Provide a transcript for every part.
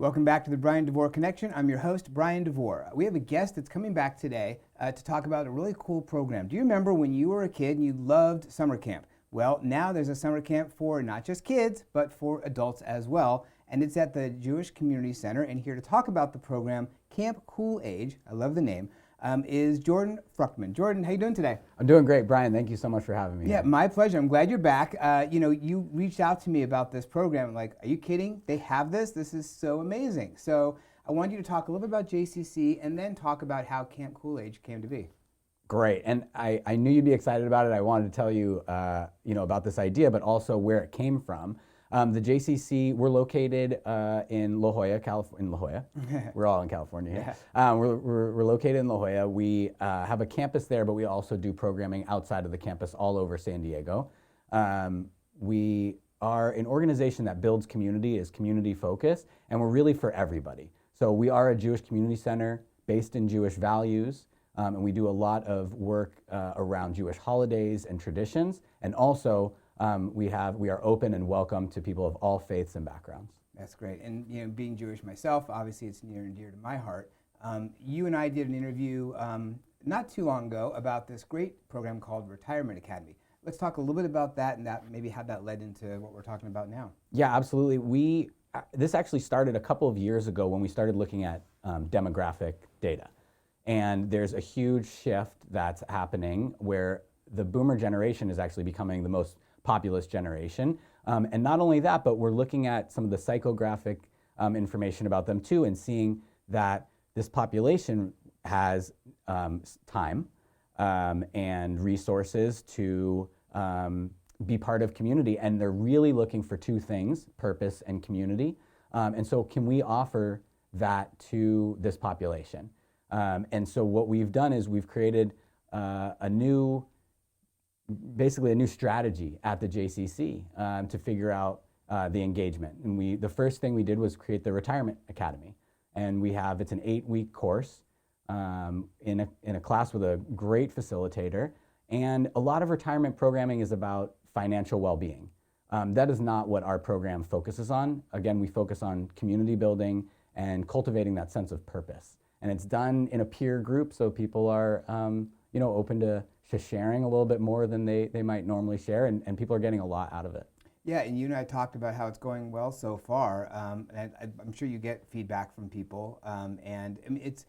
Welcome back to the Bryan Devore Connection. I'm your host, Bryan Devore. We have a guest that's coming back today to talk about a really cool program. Do you remember when you were a kid and you loved summer camp? Well, now there's a summer camp for not just kids, but for adults as well. And it's at the Jewish Community Center. And here to talk about the program, Camp Cool Age, I love the name, is Jordan Fruchtman. Jordan, how you doing today? I'm doing great, Bryan. Thank you so much for having me. Yeah, my pleasure. I'm glad you're back. You reached out to me about this program. I'm like, are you kidding? They have this? This is so amazing. So I wanted you to talk a little bit about JCC and then talk about how Camp Cool Age came to be. Great. And I knew you'd be excited about it. I wanted to tell you, about this idea, but also where it came from. The JCC, we're located in La Jolla, California. In La Jolla, we're all in California here. Yeah. We're located in La Jolla. We have a campus there, but we also do programming outside of the campus all over San Diego. We are an organization that builds community, is community focused, and we're really for everybody. So we are a Jewish community center based in Jewish values, and we do a lot of work around Jewish holidays and traditions, and also we are open and welcome to people of all faiths and backgrounds. That's great. And being Jewish myself, obviously it's near and dear to my heart. You and I did an interview not too long ago about this great program called Retirement Academy. Let's talk a little bit about that and maybe how that led into what we're talking about now. Yeah, absolutely. This actually started a couple of years ago when we started looking at demographic data. And there's a huge shift that's happening where the boomer generation is actually becoming the most populous generation. And not only that, but we're looking at some of the psychographic information about them too and seeing that this population has time and resources to be part of community. And they're really looking for two things, purpose and community. And so can we offer that to this population? And so what we've done is we've created basically a new strategy at the JCC to figure out the engagement. And the first thing we did was create the Retirement Academy. And it's an 8-week course in a class with a great facilitator. And a lot of retirement programming is about financial well-being. That is not what our program focuses on. Again, we focus on community building and cultivating that sense of purpose. And it's done in a peer group, so people are open to sharing a little bit more than they might normally share, and people are getting a lot out of it. Yeah, and you and I talked about how it's going well so far, and I'm sure you get feedback from people, and I mean, it's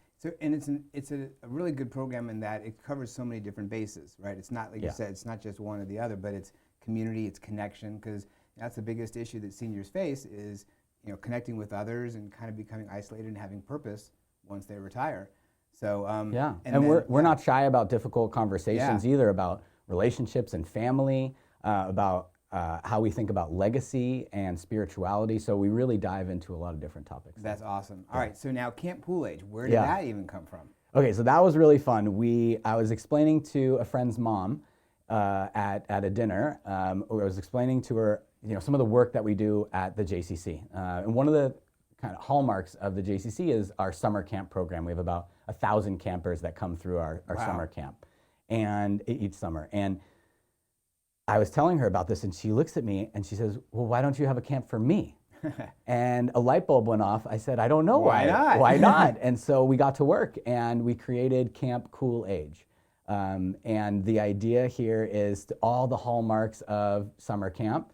a really good program in that it covers so many different bases, right? It's not, like you said, it's not just one or the other, but it's community, it's connection, because that's the biggest issue that seniors face is connecting with others and kind of becoming isolated and having purpose once they retire. So and we're not shy about difficult conversations either, about relationships and family, about how we think about legacy and spirituality. So we really dive into a lot of different topics. That's awesome. All right, so now Camp Cool Age, where did that even come from? Okay, so that was really fun. I was explaining to a friend's mom at a dinner. I was explaining to her some of the work that we do at the JCC, and one of the kind of hallmarks of the JCC is our summer camp program. We have about 1,000 campers that come through our summer camp and each summer. And I was telling her about this and she looks at me and she says, well, why don't you have a camp for me? And a light bulb went off. I said, I don't know why. Why not? And so we got to work and we created Camp Cool Age. And the idea here is all the hallmarks of summer camp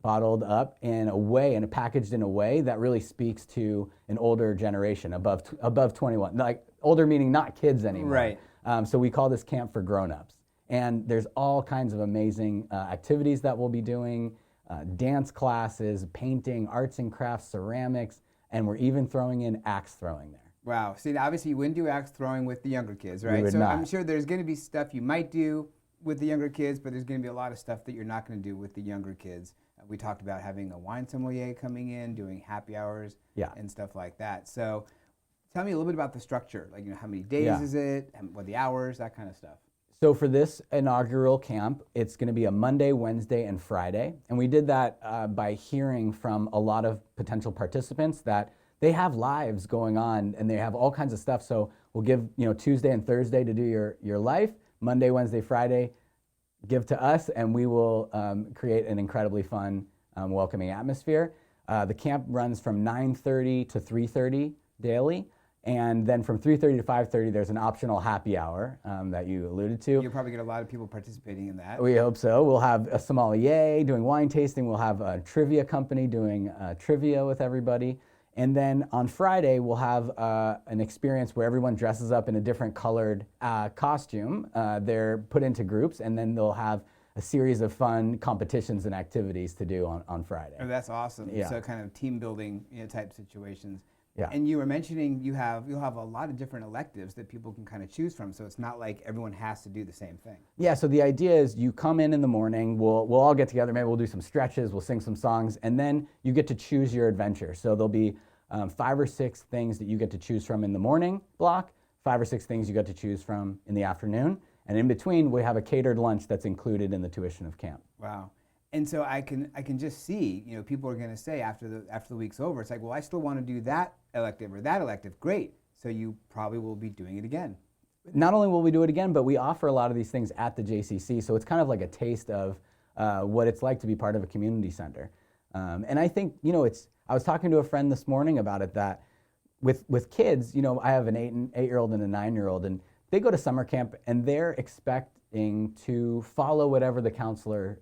bottled up in a way and packaged in a way that really speaks to an older generation above 21. Like older meaning not kids anymore. Right. So we call this camp for grown-ups. And there's all kinds of amazing activities that we'll be doing, dance classes, painting, arts and crafts, ceramics, and we're even throwing in axe throwing there. Wow. See, obviously you wouldn't do axe throwing with the younger kids, right? We would so not. I'm sure there's going to be stuff you might do with the younger kids, but there's going to be a lot of stuff that you're not going to do with the younger kids. We talked about having a wine sommelier coming in, doing happy hours and stuff like that. So tell me a little bit about the structure. Like, how many days is it? What the hours, that kind of stuff. So for this inaugural camp, it's going to be a Monday, Wednesday, and Friday. And we did that by hearing from a lot of potential participants that they have lives going on and they have all kinds of stuff. So we'll give Tuesday and Thursday to do your life. Monday, Wednesday, Friday, give to us, and we will create an incredibly fun, welcoming atmosphere. The camp runs from 9:30 to 3:30 daily. And then from 3:30 to 5:30, there's an optional happy hour that you alluded to. You'll probably get a lot of people participating in that. We hope so. We'll have a sommelier doing wine tasting. We'll have a trivia company doing trivia with everybody. And then on Friday, we'll have an experience where everyone dresses up in a different colored costume. They're put into groups, and then they'll have a series of fun competitions and activities to do on Friday. Oh, that's awesome. Yeah. So kind of team building type situations. Yeah. And you were mentioning you'll have a lot of different electives that people can kind of choose from. So it's not like everyone has to do the same thing. Yeah, so the idea is you come in the morning, we'll all get together, maybe we'll do some stretches, we'll sing some songs, and then you get to choose your adventure. So there'll be 5 or 6 things that you get to choose from in the morning block, 5 or 6 things you get to choose from in the afternoon, and in between we have a catered lunch that's included in the tuition of camp. Wow. And so I can just see, people are going to say after the week's over, it's like, well, I still want to do that elective or that elective. Great. So you probably will be doing it again. Not only will we do it again, but we offer a lot of these things at the JCC. So it's kind of like a taste of what it's like to be part of a community center. And I think, I was talking to a friend this morning about it, that with kids, I have an 8-year-old and a 9-year-old, and they go to summer camp and they're expecting to follow whatever the counselor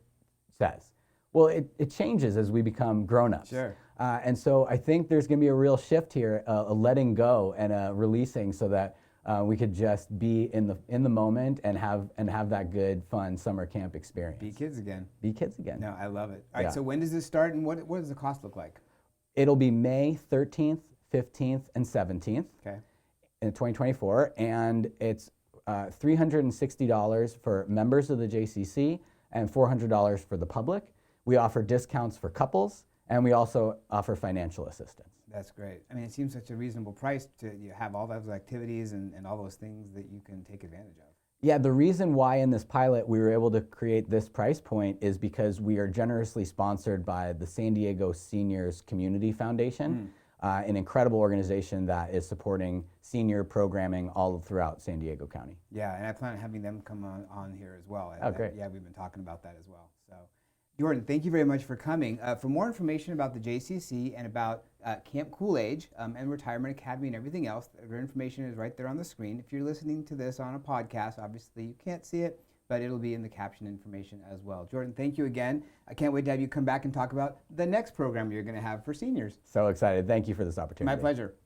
says. Well, it changes as we become grown-ups. Sure. And so I think there's going to be a real shift here, a letting go and a releasing, so that we could just be in the moment and have that good, fun summer camp experience. Be kids again. Be kids again. No, I love it. All right. Yeah. So when does this start, and what does the cost look like? It'll be May 13th, 15th, and 17th. Okay. In 2024, and it's $360 for members of the JCC and $400 for the public. We offer discounts for couples, and we also offer financial assistance. That's great. I mean, it seems such a reasonable price to have all those activities and all those things that you can take advantage of. Yeah, the reason why in this pilot we were able to create this price point is because we are generously sponsored by the San Diego Seniors Community Foundation, an incredible organization that is supporting senior programming all throughout San Diego County. Yeah, and I plan on having them come on here as well. Oh, great. Yeah, we've been talking about that as well. So, Jordan, thank you very much for coming. For more information about the JCC and about Camp Cool-Age and Retirement Academy and everything else, their information is right there on the screen. If you're listening to this on a podcast, obviously you can't see it, but it'll be in the caption information as well. Jordan, thank you again. I can't wait to have you come back and talk about the next program you're going to have for seniors. So excited. Thank you for this opportunity. My pleasure.